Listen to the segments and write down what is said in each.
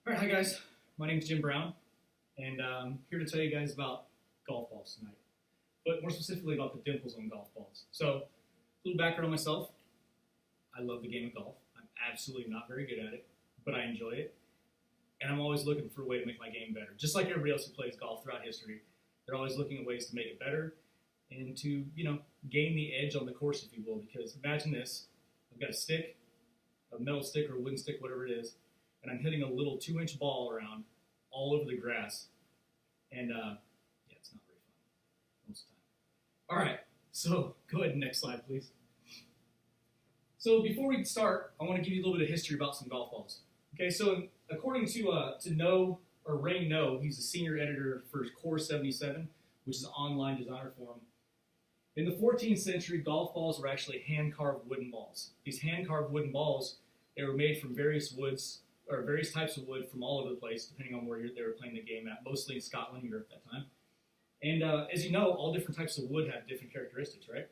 All right, hi guys. My name is Jim Brown, and I'm here to tell you guys about golf balls tonight, but more specifically about the dimples on golf balls. So, a little background on myself. I love the game of golf. I'm absolutely not very good at it, but I enjoy it, and I'm always looking for a way to make my game better. Just like everybody else who plays golf throughout history, they're always looking at ways to make it better and to, gain the edge on the course, if you will. Because imagine this: I've got a stick, a metal stick or a wooden stick, whatever it is, and I'm hitting a little 2-inch ball around all over the grass. And yeah, it's not very fun most of the time. All right, so go ahead, next slide, please. So before we start, I want to give you a little bit of history about some golf balls. Okay, so according to No, or Ray No, he's a senior editor for Core 77, which is an online designer forum. In the 14th century, golf balls were actually hand-carved wooden balls. These hand-carved wooden balls, they were made from various woods, or various types of wood from all over the place, depending on where they were playing the game at, mostly in Scotland, Europe at that time. And as you know, all different types of wood have different characteristics, right?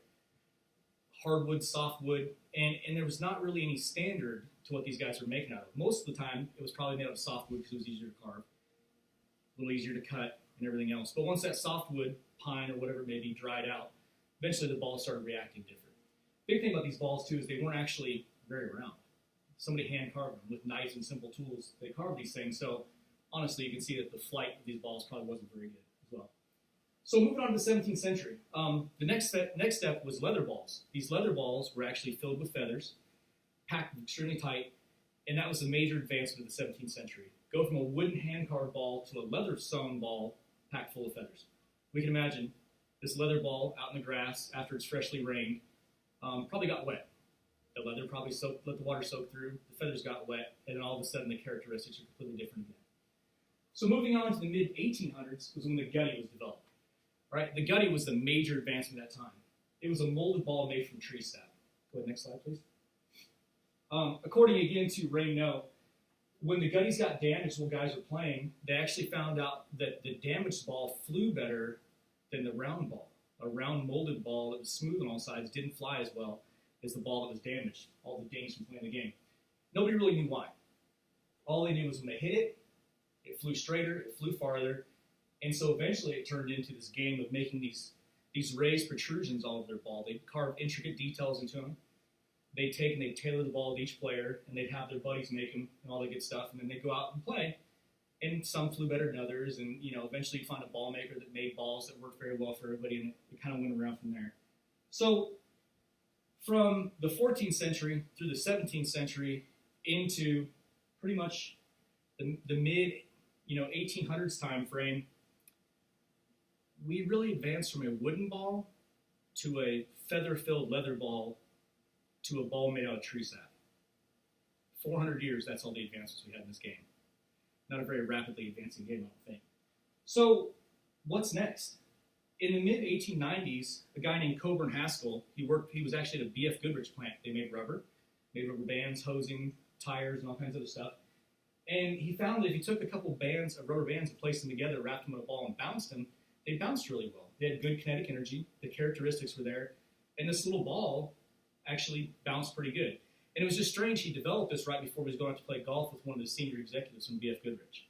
Hardwood, softwood, and there was not really any standard to what these guys were making out of. Most of the time, it was probably made out of softwood because it was easier to carve, a little easier to cut, and everything else. But once that softwood, pine, or whatever it may be, dried out, eventually the balls started reacting different. Big thing about these balls, too, is they weren't actually very round. Somebody hand carved them with knives and simple tools. They carved these things, so honestly, you can see that the flight of these balls probably wasn't very good as well. So moving on to the 17th century, the next step was leather balls. These leather balls were actually filled with feathers, packed extremely tight, and that was a major advancement of the 17th century. Go from a wooden hand-carved ball to a leather-sewn ball packed full of feathers. We can imagine this leather ball out in the grass after it's freshly rained probably got wet. The leather probably let the water soak through, the feathers got wet, and then all of a sudden the characteristics are completely different again. So moving on to the mid-1800s was when the gutty was developed. Right? The gutty was the major advancement at that time. It was a molded ball made from tree sap. Go ahead, next slide, please. According again to Ray No, when the gutties got damaged while guys were playing, they actually found out that the damaged ball flew better than the round ball. A round molded ball that was smooth on all sides didn't fly as well as the ball that was damaged, all the damage from playing the game. Nobody really knew why. All they knew was when they hit it, it flew straighter, it flew farther, and so eventually it turned into this game of making these raised protrusions all over their ball. They'd carve intricate details into them. They'd take and they'd tailor the ball to each player, and they'd have their buddies make them and all that good stuff, and then they'd go out and play. And some flew better than others, and eventually you'd find a ball maker that made balls that worked very well for everybody, and it kind of went around from there. So from the 14th century through the 17th century into pretty much the mid 1800s time frame, we really advanced from a wooden ball to a feather-filled leather ball to a ball made out of tree sap. 400 years, that's all the advancements we had in this game. Not a very rapidly advancing game, I don't think. So what's next? In the mid-1890s, a guy named Coburn Haskell, he was actually at a B.F. Goodrich plant. They made rubber bands, hosing, tires, and all kinds of other stuff. And he found that if you took a couple of rubber bands and placed them together, wrapped them in a ball and bounced them, they bounced really well. They had good kinetic energy, the characteristics were there, and this little ball actually bounced pretty good. And it was just strange, he developed this right before he was going out to play golf with one of the senior executives from B.F. Goodrich.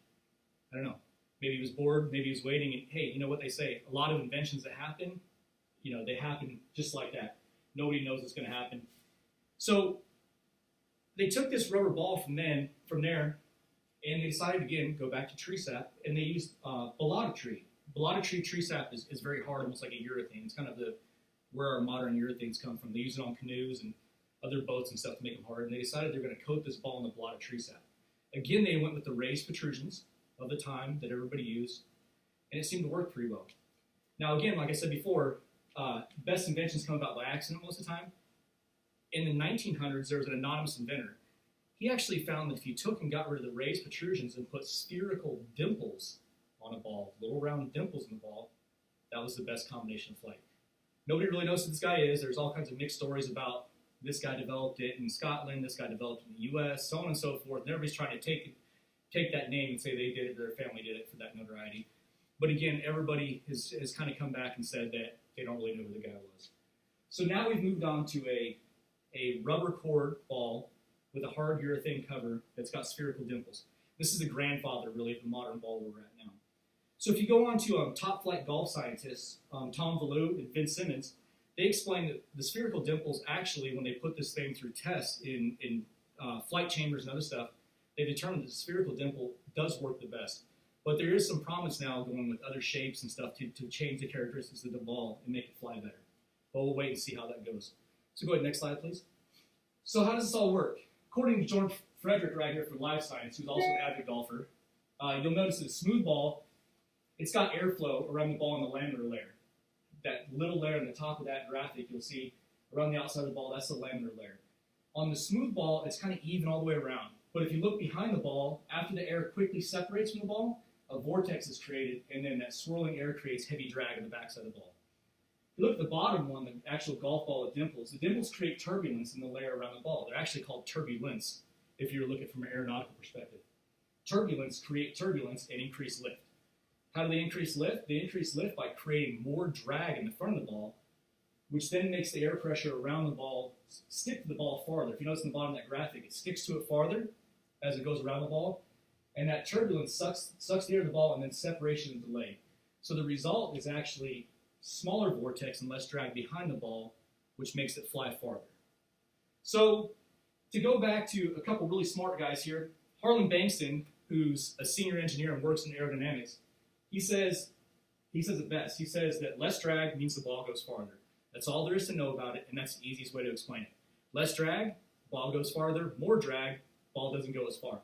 I don't know. Maybe he was bored, maybe he was waiting, and hey, you know what they say, a lot of inventions that happen, they happen just like that. Nobody knows what's going to happen. So they took this rubber ball from there, and they decided, again, go back to tree sap, and they used balata tree. Balata tree sap is very hard, almost like a urethane. It's kind of where our modern urethanes come from. They use it on canoes and other boats and stuff to make them hard, and they decided they were going to coat this ball in the balata tree sap. Again, they went with the raised protrusions of the time that everybody used, and it seemed to work pretty well. Now, again, like I said before, best inventions come about by accident most of the time. In the 1900s, there was an anonymous inventor. He actually found that if you took and got rid of the raised protrusions and put spherical dimples on a ball, little round dimples in the ball, that was the best combination of flight. Nobody really knows who this guy is. There's all kinds of mixed stories about this guy developed it in Scotland, this guy developed it in the U.S., so on and so forth. And everybody's trying to take that name and say they did it, their family did it for that notoriety. But again, everybody has kind of come back and said that they don't really know who the guy was. So now we've moved on to a rubber cord ball with a hard urethane cover that's got spherical dimples. This is the grandfather, really, of the modern ball where we're at now. So if you go on to top flight golf scientists, Tom Valou and Vince Simmons, they explain that the spherical dimples actually, when they put this thing through tests in flight chambers and other stuff, they determined that the spherical dimple does work the best. But there is some promise now going with other shapes and stuff to change the characteristics of the ball and make it fly better. But we'll wait and see how that goes. So go ahead, next slide, please. So how does this all work? According to George Frederick right here for Live Science, who's also an avid golfer, you'll notice that a smooth ball, it's got airflow around the ball in the laminar layer. That little layer on the top of that graphic, you'll see around the outside of the ball, that's the laminar layer. On the smooth ball, it's kind of even all the way around. But if you look behind the ball, after the air quickly separates from the ball, a vortex is created, and then that swirling air creates heavy drag on the backside of the ball. If you look at the bottom one, the actual golf ball with dimples, the dimples create turbulence in the layer around the ball. They're actually called turbulence, if you're looking from an aeronautical perspective. Turbulence create turbulence and increase lift. How do they increase lift? They increase lift by creating more drag in the front of the ball, which then makes the air pressure around the ball stick to the ball farther. If you notice in the bottom of that graphic, it sticks to it farther as it goes around the ball, and that turbulence sucks the air of the ball and then separation and delay. So the result is actually smaller vortex and less drag behind the ball, which makes it fly farther. So to go back to a couple really smart guys here, Harlan Bankston, who's a senior engineer and works in aerodynamics, he says it best. He says that less drag means the ball goes farther. That's all there is to know about it, and that's the easiest way to explain it. Less drag, ball goes farther. More drag, ball doesn't go as far.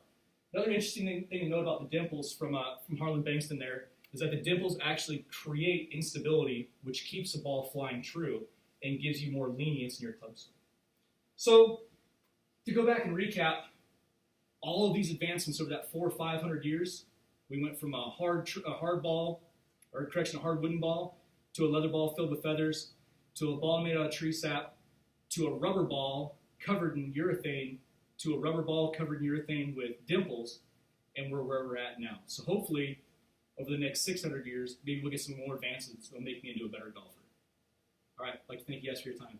Another interesting thing to note about the dimples from Harlan Bankston there is that the dimples actually create instability, which keeps the ball flying true and gives you more lenience in your club swing. So to go back and recap, all of these advancements over that 400 or 500 years, we went from a hard wooden ball, to a leather ball filled with feathers, to a ball made out of tree sap, to a rubber ball covered in urethane, to a rubber ball covered in urethane with dimples, and we're where we're at now. So hopefully, over the next 600 years, maybe we'll get some more advances that will make me into a better golfer. All right, I'd like to thank you guys for your time.